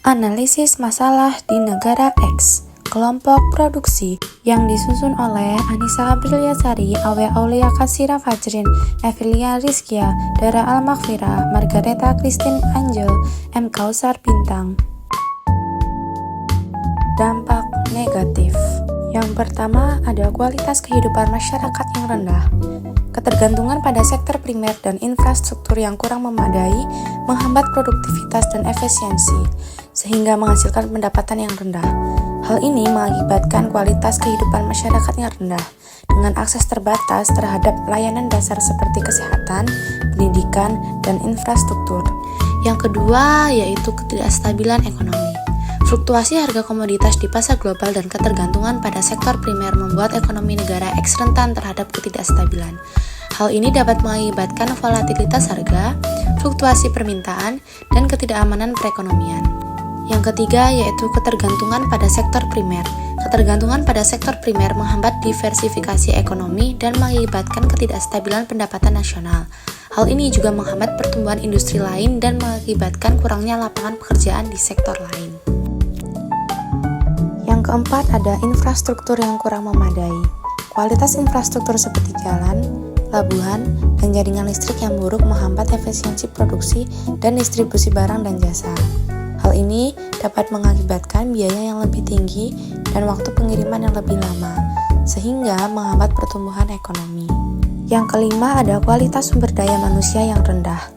Analisis masalah di negara X, kelompok produksi yang disusun oleh Anissa Apriliasari, Awe Aulia Kasira Fajrin, Evelia Rizkia, Dara Al-Maghfirah, Margareta Christine Angel, M. Kausar Bintang. Dampak negatif. Yang pertama ada kualitas kehidupan masyarakat yang rendah. Ketergantungan pada sektor primer dan infrastruktur yang kurang memadai menghambat produktivitas dan efisiensi, sehingga menghasilkan pendapatan yang rendah. Hal ini mengakibatkan kualitas kehidupan masyarakat yang rendah, dengan akses terbatas terhadap layanan dasar seperti kesehatan, pendidikan, dan infrastruktur. Yang kedua yaitu ketidakstabilan ekonomi. Fluktuasi harga komoditas di pasar global dan ketergantungan pada sektor primer membuat ekonomi negara X rentan terhadap ketidakstabilan. Hal ini dapat mengakibatkan volatilitas harga, fluktuasi permintaan, dan ketidakamanan perekonomian. Yang ketiga yaitu ketergantungan pada sektor primer. Ketergantungan pada sektor primer menghambat diversifikasi ekonomi dan mengakibatkan ketidakstabilan pendapatan nasional. Hal ini juga menghambat pertumbuhan industri lain dan mengakibatkan kurangnya lapangan pekerjaan di sektor lain. Yang keempat ada infrastruktur yang kurang memadai. Kualitas infrastruktur seperti jalan, pelabuhan, dan jaringan listrik yang buruk menghambat efisiensi produksi dan distribusi barang dan jasa. Hal ini dapat mengakibatkan biaya yang lebih tinggi dan waktu pengiriman yang lebih lama, sehingga menghambat pertumbuhan ekonomi. Yang kelima ada kualitas sumber daya manusia yang rendah.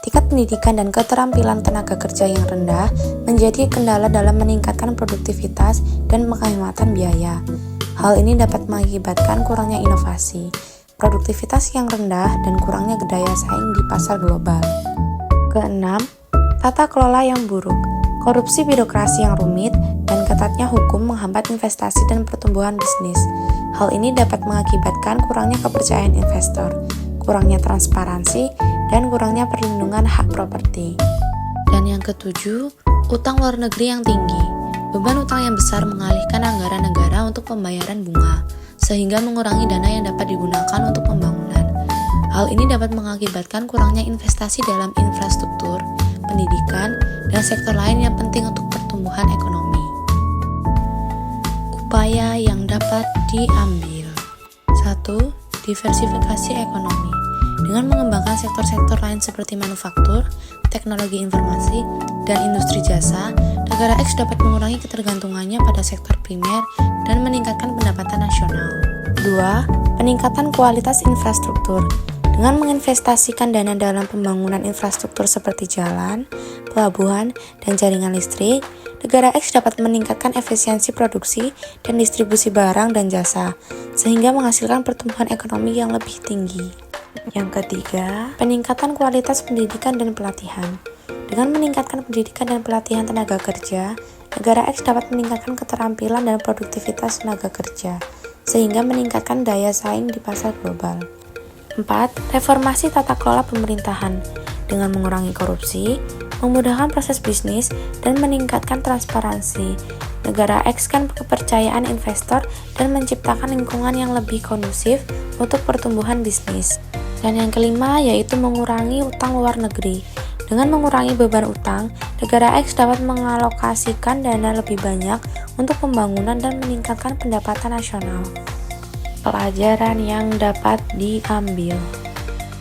Tingkat pendidikan dan keterampilan tenaga kerja yang rendah menjadi kendala dalam meningkatkan produktivitas dan penghematan biaya. Hal ini dapat mengakibatkan kurangnya inovasi, produktivitas yang rendah, dan kurangnya daya saing di pasar global. Keenam, tata kelola yang buruk. Korupsi birokrasi yang rumit dan ketatnya hukum menghambat investasi dan pertumbuhan bisnis. Hal ini dapat mengakibatkan kurangnya kepercayaan investor, kurangnya transparansi, dan kurangnya perlindungan hak properti. Dan yang ketujuh, utang luar negeri yang tinggi. Beban utang yang besar mengalihkan anggaran negara untuk pembayaran bunga, sehingga mengurangi dana yang dapat digunakan untuk pembangunan. Hal ini dapat mengakibatkan kurangnya investasi dalam infrastruktur, pendidikan, dan sektor lain yang penting untuk pertumbuhan ekonomi. Upaya yang dapat diambil. 1. Diversifikasi ekonomi. Dengan mengembangkan sektor-sektor lain seperti manufaktur, teknologi informasi, dan industri jasa, negara X dapat mengurangi ketergantungannya pada sektor primer dan meningkatkan pendapatan nasional. 2. Peningkatan kualitas infrastruktur. Dengan menginvestasikan dana dalam pembangunan infrastruktur seperti jalan, pelabuhan, dan jaringan listrik, negara X dapat meningkatkan efisiensi produksi dan distribusi barang dan jasa, sehingga menghasilkan pertumbuhan ekonomi yang lebih tinggi. Yang ketiga, peningkatan kualitas pendidikan dan pelatihan. Dengan meningkatkan pendidikan dan pelatihan tenaga kerja, negara X dapat meningkatkan keterampilan dan produktivitas tenaga kerja, sehingga meningkatkan daya saing di pasar global. 4. Reformasi tata kelola pemerintahan. Dengan mengurangi korupsi, memudahkan proses bisnis, dan meningkatkan transparansi, negara X kan kepercayaan investor dan menciptakan lingkungan yang lebih kondusif untuk pertumbuhan bisnis. Dan yang kelima yaitu mengurangi utang luar negeri. Dengan mengurangi beban utang, negara X dapat mengalokasikan dana lebih banyak untuk pembangunan dan meningkatkan pendapatan nasional. Pelajaran yang dapat diambil.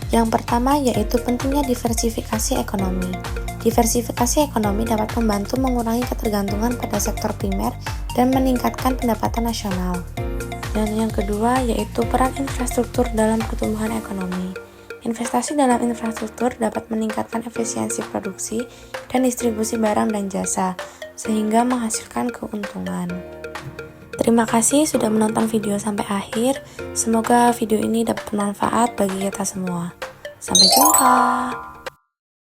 Yang pertama yaitu pentingnya diversifikasi ekonomi. Diversifikasi ekonomi dapat membantu mengurangi ketergantungan pada sektor primer dan meningkatkan pendapatan nasional. Dan yang kedua yaitu peran infrastruktur dalam pertumbuhan ekonomi. Investasi dalam infrastruktur dapat meningkatkan efisiensi produksi dan distribusi barang dan jasa, sehingga menghasilkan keuntungan. Terima kasih sudah menonton video sampai akhir. Semoga video ini dapat bermanfaat bagi kita semua. Sampai jumpa.